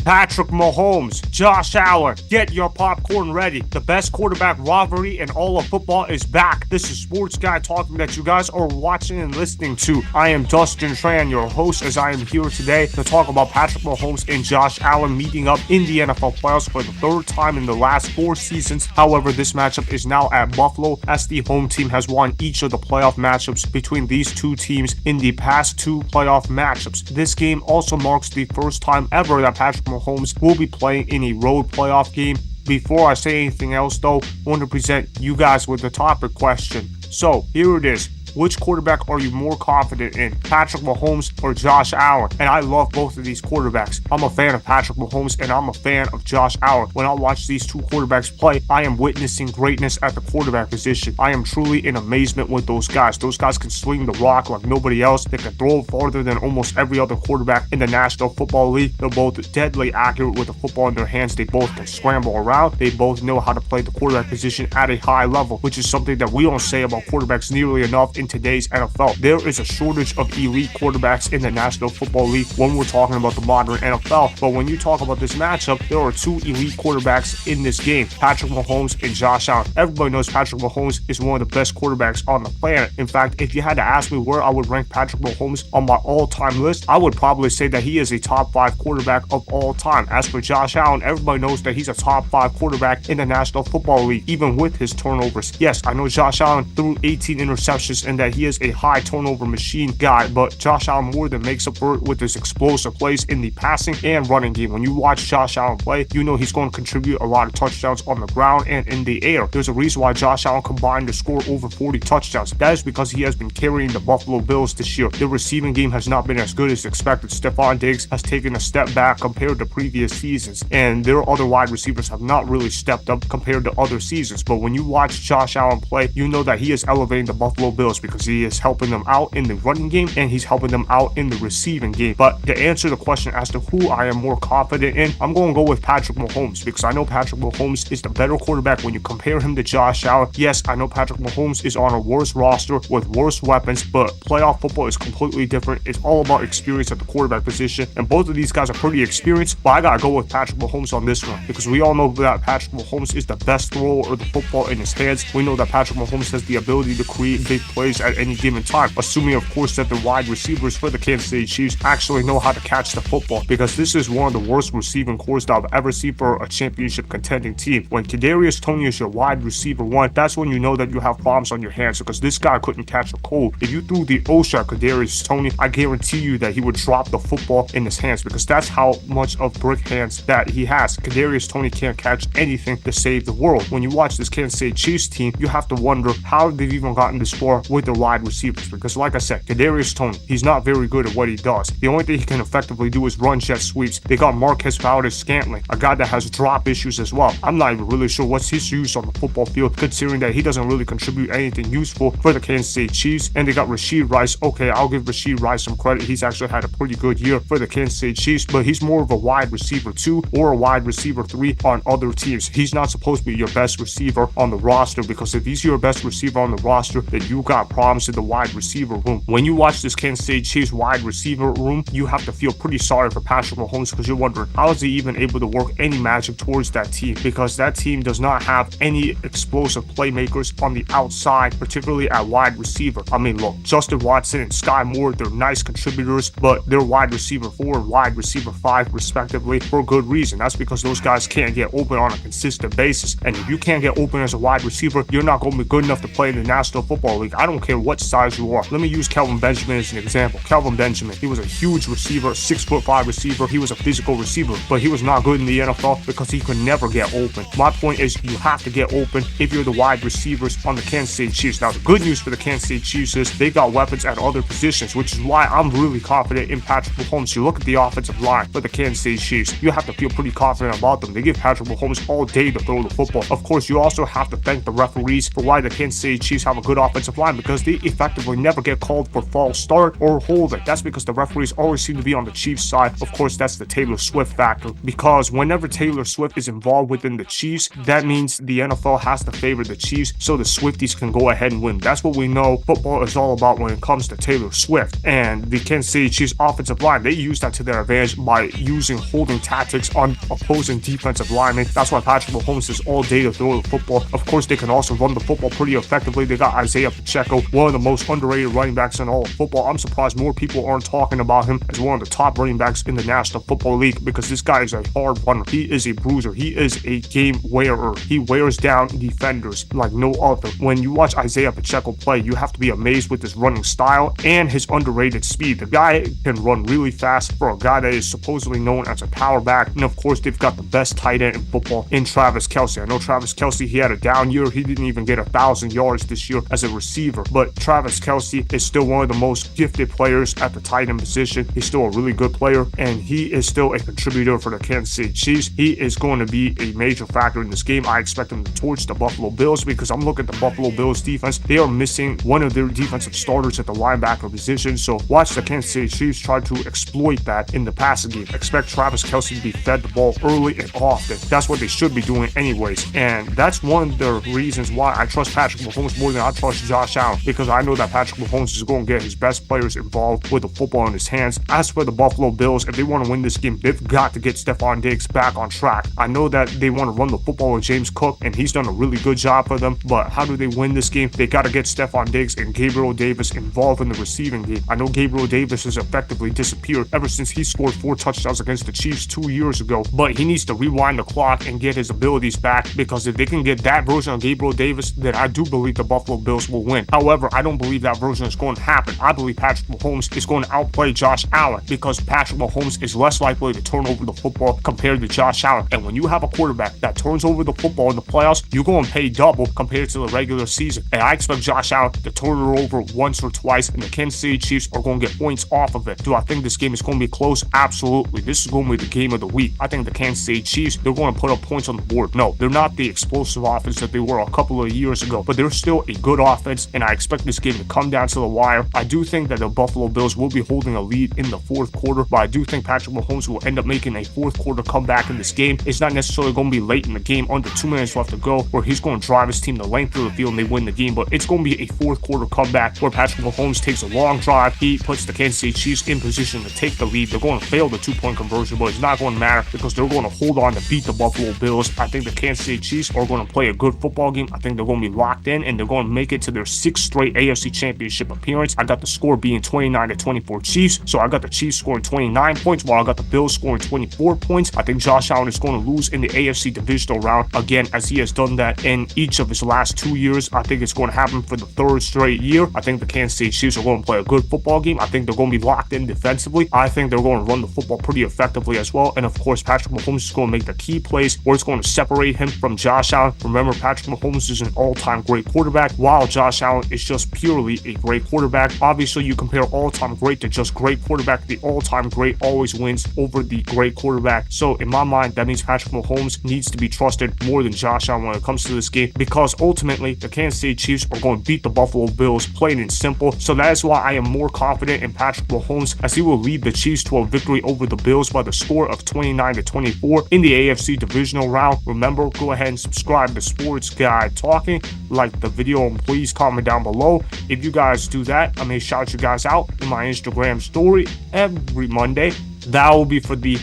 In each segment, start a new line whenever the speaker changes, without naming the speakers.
Patrick Mahomes, Josh Allen, get your popcorn ready. The best quarterback rivalry in all of football is back. This is Sports Guy talking that you guys are watching and listening to. I am Dustin Tran, your host, as I am here today to talk about Patrick Mahomes and Josh Allen meeting up in the NFL playoffs for the third time in the last 4 seasons. However, this matchup is now at Buffalo as the home team has won each of the playoff matchups between these two teams in the past 2 playoff matchups. This game also marks the first time ever that Patrick Mahomes will be playing in a road playoff game. Before I say anything else though, I want to present you guys with the topic question. So here it is. Which quarterback are you more confident in, Patrick Mahomes or Josh Allen? And I love both of these quarterbacks. I'm a fan of Patrick Mahomes and I'm a fan of Josh Allen. When I watch these two quarterbacks play, I am witnessing greatness at the quarterback position. I am truly in amazement with those guys. Those guys can swing the rock like nobody else. They can throw farther than almost every other quarterback in the National Football League. They're both deadly accurate with the football in their hands. They both can scramble around. They both know how to play the quarterback position at a high level, which is something that we don't say about quarterbacks nearly enough in today's NFL. There is a shortage of elite quarterbacks in the National Football League when we're talking about the modern NFL. But when you talk about this matchup, there are 2 elite quarterbacks in this game, Patrick Mahomes and Josh Allen. Everybody knows Patrick Mahomes is one of the best quarterbacks on the planet. In fact, if you had to ask me where I would rank Patrick Mahomes on my all-time list, I would probably say that he is a top 5 quarterback of all time. As for Josh Allen, everybody knows that he's a top 5 quarterback in the National Football League, even with his turnovers. Yes, I know Josh Allen threw 18 interceptions and that he is a high turnover machine guy, but Josh Allen more than makes up for it with his explosive plays in the passing and running game. When you watch Josh Allen play, you know he's going to contribute a lot of touchdowns on the ground and in the air. There's a reason why Josh Allen combined to score over 40 touchdowns. That is because he has been carrying the Buffalo Bills this year. The receiving game has not been as good as expected. Stephon Diggs has taken a step back compared to previous seasons, and their other wide receivers have not really stepped up compared to other seasons. But when you watch Josh Allen play, you know that he is elevating the Buffalo Bills because he is helping them out in the running game and he's helping them out in the receiving game. But to answer the question as to who I am more confident in, I'm going to go with Patrick Mahomes because I know Patrick Mahomes is the better quarterback when you compare him to Josh Allen. Yes, I know Patrick Mahomes is on a worse roster with worse weapons, but playoff football is completely different. It's all about experience at the quarterback position, and both of these guys are pretty experienced, but I gotta go with Patrick Mahomes on this one because we all know that Patrick Mahomes is the best thrower of the football in his hands. We know that Patrick Mahomes has the ability to create big plays at any given time, assuming of course that the wide receivers for the Kansas City Chiefs actually know how to catch the football, because this is one of the worst receiving cores that I've ever seen for a championship contending team. When Kadarius Toney is your wide receiver 1, that's when you know that you have problems on your hands because this guy couldn't catch a cold. If you threw the OSHA at Kadarius Toney, I guarantee you that he would drop the football in his hands because that's how much of brick hands that he has. Kadarius Toney can't catch anything to save the world. When you watch this Kansas City Chiefs team, you have to wonder how they've even gotten this far with their wide receivers because like I said, Kadarius Toney, he's not very good at what he does. The only thing he can effectively do is run jet sweeps. They got Marquez Valdez-Scantling, a guy that has drop issues as well. I'm not even really sure what's his use on the football field, considering that he doesn't really contribute anything useful for the Kansas City Chiefs. And they got Rashee Rice. Okay, I'll give Rashee Rice some credit. He's actually had a pretty good year for the Kansas City Chiefs, but he's more of a wide receiver 2 or a wide receiver 3 on other teams. He's not supposed to be your best receiver on the roster because if he's your best receiver on the roster, then you got problems in the wide receiver room. When you watch this Kansas City Chiefs wide receiver room, you have to feel pretty sorry for Patrick Mahomes because you're wondering how is he even able to work any magic towards that team, because that team does not have any explosive playmakers on the outside, particularly at wide receiver. I mean, look, Justin Watson and Sky Moore, they're nice contributors, but they're wide receiver 4 and wide receiver 5 respectively for a good reason. That's because those guys can't get open on a consistent basis, and if you can't get open as a wide receiver, you're not going to be good enough to play in the National Football League. I don't care what size you are. Let me use Kelvin Benjamin as an example. Kelvin Benjamin, he was a huge receiver, 6'5" receiver. He was a physical receiver, but he was not good in the NFL because he could never get open. My point is you have to get open if you're the wide receivers on the Kansas City Chiefs. Now, the good news for the Kansas City Chiefs is they got weapons at other positions, which is why I'm really confident in Patrick Mahomes. You look at the offensive line for the Kansas City Chiefs, you have to feel pretty confident about them. They give Patrick Mahomes all day to throw the football. Of course, you also have to thank the referees for why the Kansas City Chiefs have a good offensive line, because they effectively never get called for false start or holding. That's because the referees always seem to be on the Chiefs' side. Of course, that's the Taylor Swift factor, because whenever Taylor Swift is involved within the Chiefs, that means the NFL has to favor the Chiefs so the Swifties can go ahead and win. That's what we know football is all about when it comes to Taylor Swift. And the Kansas City Chiefs offensive line, they use that to their advantage by using holding tactics on opposing defensive linemen. That's why Patrick Mahomes is all day to throw the football. Of course, they can also run the football pretty effectively. They got Isiah Pacheco, one of the most underrated running backs in all of football. I'm surprised more people aren't talking about him as one of the top running backs in the National Football League, because this guy is a hard runner. He is a bruiser. He is a game wearer. He wears down defenders like no other. When you watch Isiah Pacheco play, you have to be amazed with his running style and his underrated speed. The guy can run really fast for a guy that is supposedly known as a power back. And of course, they've got the best tight end in football in Travis Kelce. I know Travis Kelce, he had a down year. He didn't even get 1,000 yards this year as a receiver, but Travis Kelce is still one of the most gifted players at the tight end position. He's still a really good player, and he is still a contributor for the Kansas City Chiefs. He is going to be a major factor in this game. I expect him to torch the Buffalo Bills, because I'm looking at the Buffalo Bills defense. They are missing one of their defensive starters at the linebacker position, so watch the Kansas City Chiefs try to exploit that in the passing game. Expect Travis Kelce to be fed the ball early and often. That's what they should be doing anyways, and that's one of the reasons why I trust Patrick Mahomes more than I trust Josh Allen, because I know that Patrick Mahomes is going to get his best players involved with the football in his hands. As for the Buffalo Bills, if they want to win this game, they've got to get Stephon Diggs back on track. I know that they want to run the football with James Cook, and he's done a really good job for them, but how do they win this game? They got to get Stephon Diggs and Gabriel Davis involved in the receiving game. I know Gabriel Davis has effectively disappeared ever since he scored 4 touchdowns against the Chiefs 2 years ago, but he needs to rewind the clock and get his abilities back, because if they can get that version of Gabriel Davis, then I do believe the Buffalo Bills will win. However, I don't believe that version is going to happen. I believe Patrick Mahomes is going to outplay Josh Allen, because Patrick Mahomes is less likely to turn over the football compared to Josh Allen. And when you have a quarterback that turns over the football in the playoffs, you're going to pay double compared to the regular season. And I expect Josh Allen to turn it over once or twice, and the Kansas City Chiefs are going to get points off of it. Do I think this game is going to be close? Absolutely. This is going to be the game of the week. I think the Kansas City Chiefs, they're going to put up points on the board. No, they're not the explosive offense that they were a couple of years ago, but they're still a good offense, and I expect this game to come down to the wire. I do think that the Buffalo Bills will be holding a lead in the fourth quarter, but I do think Patrick Mahomes will end up making a fourth quarter comeback in this game. It's not necessarily going to be late in the game, under 2 minutes left to go, where he's going to drive his team the length of the field and they win the game, but it's going to be a fourth quarter comeback where Patrick Mahomes takes a long drive. He puts the Kansas City Chiefs in position to take the lead. They're going to fail the 2-point conversion, but it's not going to matter, because they're going to hold on to beat the Buffalo Bills. I think the Kansas City Chiefs are going to play a good football game. I think they're going to be locked in, and they're going to make it to their 6th straight AFC Championship appearance. I got the score being 29-24 Chiefs, so I got the Chiefs scoring 29 points, while I got the Bills scoring 24 points. I think Josh Allen is going to lose in the AFC Divisional Round again, as he has done that in each of his last 2 years. I think it's going to happen for the 3rd straight year. I think the Kansas City Chiefs are going to play a good football game. I think they're going to be locked in defensively. I think they're going to run the football pretty effectively as well, and of course, Patrick Mahomes is going to make the key plays where it's going to separate him from Josh Allen. Remember, Patrick Mahomes is an all-time great quarterback, while Josh Allen is just purely a great quarterback. Obviously, you compare all-time great to just great quarterback. The all-time great always wins over the great quarterback. So in my mind, that means Patrick Mahomes needs to be trusted more than Josh Allen when it comes to this game, because ultimately the Kansas City Chiefs are going to beat the Buffalo Bills, plain and simple. So that is why I am more confident in Patrick Mahomes, as he will lead the Chiefs to a victory over the Bills by the score of 29-24 in the AFC Divisional Round. Remember, go ahead and subscribe to Sports Guy Talking, like the video, and please comment down below. If you guys do that, I may shout you guys out in my Instagram story every Monday. That will be for the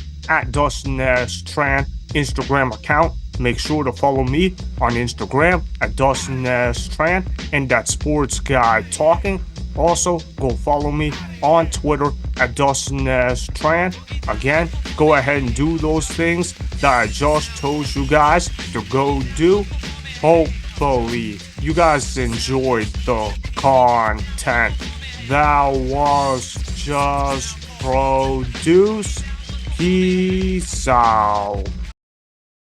@Dustin Tran Instagram account. Make sure to follow me on Instagram @Dustin Tran and that Sports Guy Talking. Also, go follow me on Twitter @Dustin Tran. Again, go ahead and do those things that I just told you guys to go do. Hopefully, you guys enjoyed the content that was just produced. Peace out.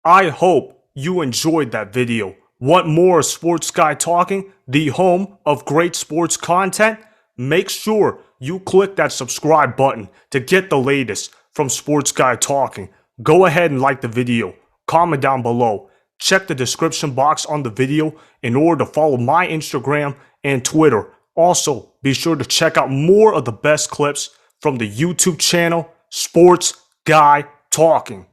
I hope you enjoyed that video. Want more Sports Guy Talking, the home of great sports content? Make sure you click that subscribe button to get the latest from Sports Guy Talking. Go ahead and like the video, comment down below, check the description box on the video in order to follow my Instagram and Twitter. Also, be sure to check out more of the best clips from the YouTube channel, Sports Guy Talking.